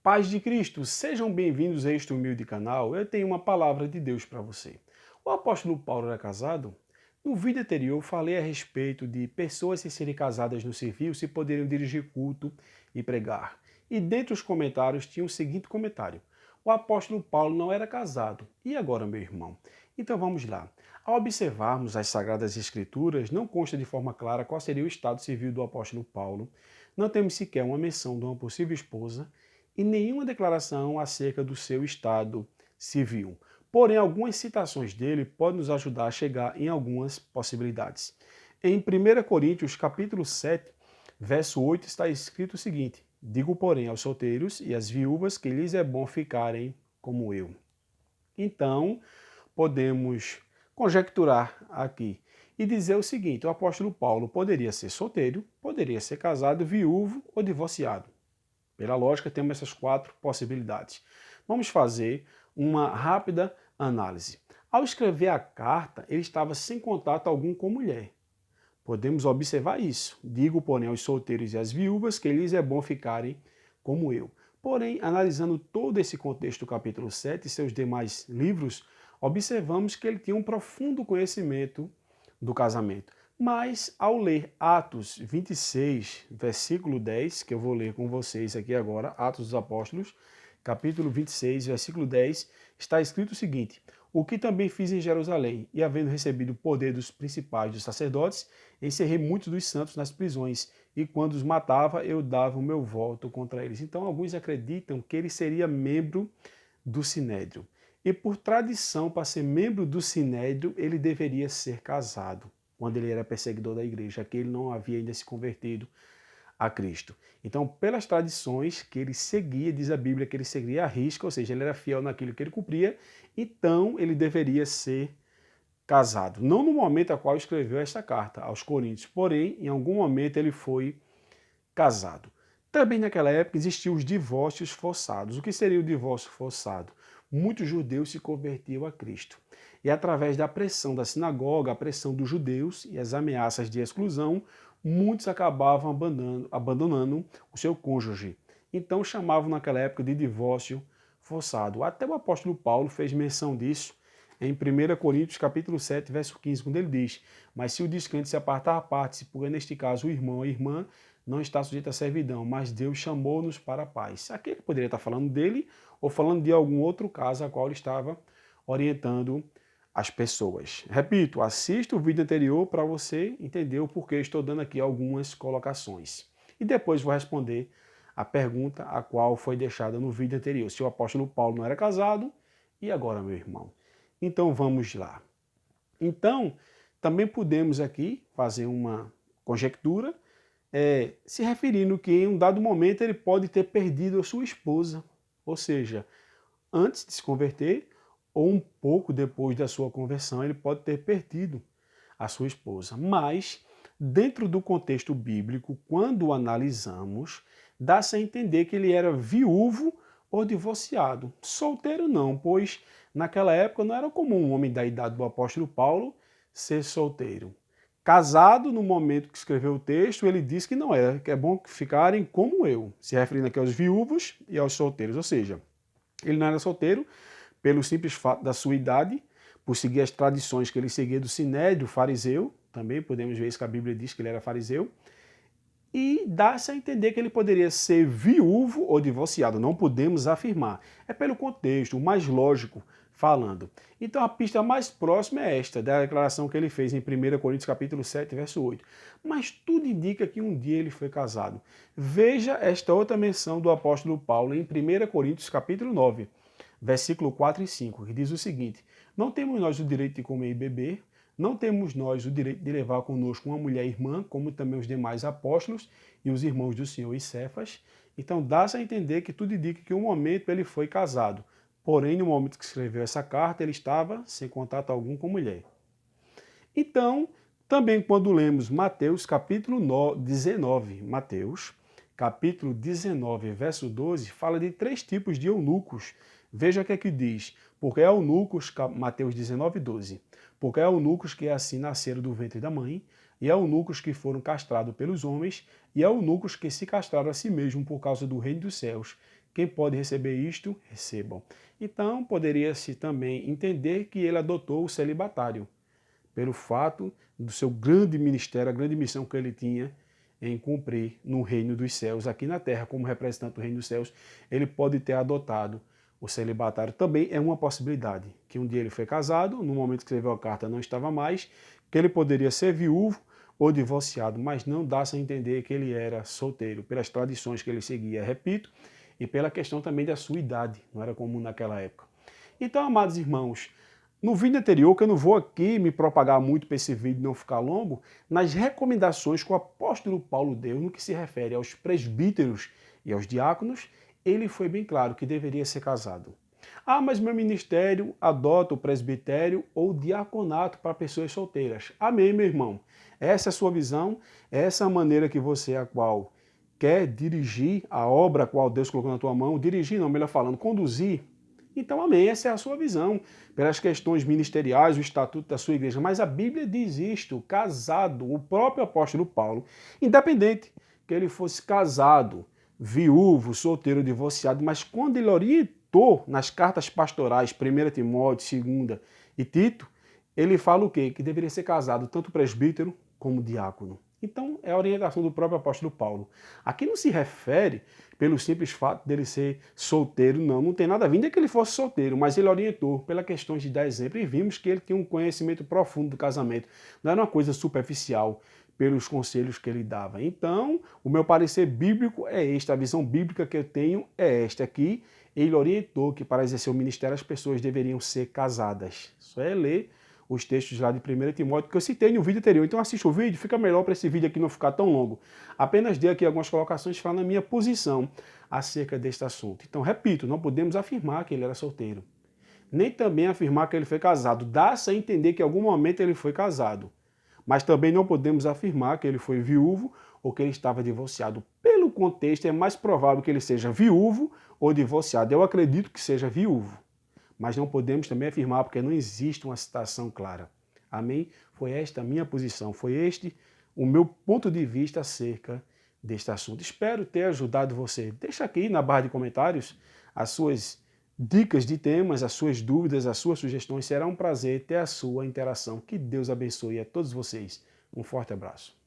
Paz de Cristo, sejam bem-vindos a este humilde canal. Eu tenho uma palavra de Deus para você. O apóstolo Paulo era casado? No vídeo anterior eu falei a respeito de pessoas sem serem casadas no civil se poderiam dirigir culto e pregar. E dentre os comentários tinha o seguinte comentário: o apóstolo Paulo não era casado. E agora, meu irmão? Então vamos lá. Ao observarmos as Sagradas Escrituras, não consta de forma clara qual seria o estado civil do apóstolo Paulo. Não temos sequer uma menção de uma possível esposa e nenhuma declaração acerca do seu estado civil. Porém, algumas citações dele podem nos ajudar a chegar em algumas possibilidades. Em 1 Coríntios, capítulo 7, verso 8, está escrito o seguinte: digo, porém, aos solteiros e às viúvas que lhes é bom ficarem como eu. Então, podemos conjecturar aqui e dizer o seguinte: o apóstolo Paulo poderia ser solteiro, poderia ser casado, viúvo ou divorciado. Pela lógica, temos essas quatro possibilidades. Vamos fazer uma rápida análise. Ao escrever a carta, ele estava sem contato algum com mulher. Podemos observar isso. Digo, porém, aos solteiros e às viúvas que lhes é bom ficarem como eu. Porém, analisando todo esse contexto do capítulo 7 e seus demais livros, observamos que ele tinha um profundo conhecimento do casamento. Mas, ao ler Atos 26, versículo 10, que eu vou ler com vocês aqui agora, Atos dos Apóstolos, capítulo 26, versículo 10, está escrito o seguinte: o que também fiz em Jerusalém, e havendo recebido o poder dos principais dos sacerdotes, encerrei muitos dos santos nas prisões, e quando os matava, eu dava o meu voto contra eles. Então, alguns acreditam que ele seria membro do Sinédrio. E por tradição, para ser membro do Sinédrio, ele deveria ser casado, quando ele era perseguidor da igreja, que ele não havia ainda se convertido a Cristo. Então, pelas tradições que ele seguia, diz a Bíblia que ele seguia à risca, ou seja, ele era fiel naquilo que ele cumpria, então ele deveria ser casado. Não no momento a qual escreveu esta carta aos Coríntios, porém, em algum momento ele foi casado. Também naquela época existiam os divórcios forçados. O que seria o divórcio forçado? Muitos judeus se convertiam a Cristo. E através da pressão da sinagoga, a pressão dos judeus e as ameaças de exclusão, muitos acabavam abandonando o seu cônjuge. Então chamavam naquela época de divórcio forçado. Até o apóstolo Paulo fez menção disso em 1 Coríntios capítulo 7, verso 15, quando ele diz: mas se o descrente se apartar, parte-se, porque neste caso o irmão ou a irmã não está sujeito à servidão, mas Deus chamou-nos para a paz. Aqui ele poderia estar falando dele ou falando de algum outro caso a qual ele estava orientando as pessoas. Repito, assista o vídeo anterior para você entender o porquê estou dando aqui algumas colocações. E depois vou responder a pergunta a qual foi deixada no vídeo anterior. Se o apóstolo Paulo não era casado, e agora, meu irmão? Então vamos lá. Então, também podemos aqui fazer uma conjectura, se referindo que em um dado momento ele pode ter perdido a sua esposa, ou seja, antes de se converter ou um pouco depois da sua conversão, ele pode ter perdido a sua esposa. Mas, dentro do contexto bíblico, quando o analisamos, dá-se a entender que ele era viúvo ou divorciado. Solteiro não, pois naquela época não era comum um homem da idade do apóstolo Paulo ser solteiro. Casado, no momento que escreveu o texto, ele disse que não era, que é bom ficarem como eu, se referindo aqui aos viúvos e aos solteiros. Ou seja, ele não era solteiro pelo simples fato da sua idade, por seguir as tradições que ele seguia do sinédrio fariseu, também podemos ver isso que a Bíblia diz que ele era fariseu, e dá-se a entender que ele poderia ser viúvo ou divorciado, não podemos afirmar. É pelo contexto, o mais lógico falando. Então a pista mais próxima é esta, da declaração que ele fez em 1 Coríntios capítulo 7, verso 8. Mas tudo indica que um dia ele foi casado. Veja esta outra menção do apóstolo Paulo em 1 Coríntios capítulo 9, versículo 4 e 5, que diz o seguinte: não temos nós o direito de comer e beber, não temos nós o direito de levar conosco uma mulher irmã, como também os demais apóstolos e os irmãos do Senhor e Cefas. Então dá-se a entender que tudo indica que um momento ele foi casado. Porém, no momento que escreveu essa carta, ele estava sem contato algum com mulher. Então, também quando lemos Mateus capítulo 19, Mateus capítulo 19, verso 12, fala de três tipos de eunucos. Veja o que é que diz. Porque há eunucos, Mateus 19, 12. Porque há eunucos que assim nasceram do ventre da mãe, e há eunucos que foram castrados pelos homens, e há eunucos que se castraram a si mesmos por causa do reino dos céus. Quem pode receber isto, recebam. Então, poderia-se também entender que ele adotou o celibatário, pelo fato do seu grande ministério, a grande missão que ele tinha em cumprir no reino dos céus, aqui na terra, como representante do reino dos céus, ele pode ter adotado o celibatário. Também é uma possibilidade, que um dia ele foi casado, no momento que escreveu a carta não estava mais, que ele poderia ser viúvo ou divorciado, mas não dá-se a entender que ele era solteiro, pelas tradições que ele seguia, repito, e pela questão também da sua idade, não era comum naquela época. Então, amados irmãos, no vídeo anterior, que eu não vou aqui me propagar muito para esse vídeo não ficar longo, nas recomendações que o apóstolo Paulo deu no que se refere aos presbíteros e aos diáconos, ele foi bem claro que deveria ser casado. Ah, mas meu ministério adota o presbitério ou diaconato para pessoas solteiras. Amém, meu irmão. Essa é a sua visão, essa é a maneira que você, a qual quer dirigir a obra a qual Deus colocou na tua mão, dirigir não, melhor falando, conduzir. Então, amém, essa é a sua visão, pelas questões ministeriais, o estatuto da sua igreja. Mas a Bíblia diz isto, casado, o próprio apóstolo Paulo, independente que ele fosse casado, viúvo, solteiro, divorciado, mas quando ele orientou nas cartas pastorais, 1 Timóteo, 2 e Tito, ele fala o quê? Que deveria ser casado tanto presbítero como diácono. Então, é a orientação do próprio apóstolo Paulo. Aqui não se refere pelo simples fato dele ser solteiro, não. Não tem nada a ver de que ele fosse solteiro, mas ele orientou pela questão de dar exemplo e vimos que ele tinha um conhecimento profundo do casamento. Não era uma coisa superficial pelos conselhos que ele dava. Então, o meu parecer bíblico é este, a visão bíblica que eu tenho é esta aqui. Ele orientou que para exercer o ministério as pessoas deveriam ser casadas. Só é ler os textos lá de 1 Timóteo que eu citei no vídeo anterior. Então assista o vídeo, fica melhor para esse vídeo aqui não ficar tão longo. Apenas dei aqui algumas colocações falando a minha posição acerca deste assunto. Então, repito, não podemos afirmar que ele era solteiro. Nem também afirmar que ele foi casado. Dá-se a entender que em algum momento ele foi casado. Mas também não podemos afirmar que ele foi viúvo ou que ele estava divorciado. Pelo contexto, é mais provável que ele seja viúvo ou divorciado. Eu acredito que seja viúvo. Mas não podemos também afirmar, porque não existe uma citação clara. Amém? Foi esta a minha posição, foi este o meu ponto de vista acerca deste assunto. Espero ter ajudado você. Deixa aqui na barra de comentários as suas dicas de temas, as suas dúvidas, as suas sugestões. Será um prazer ter a sua interação. Que Deus abençoe a todos vocês. Um forte abraço.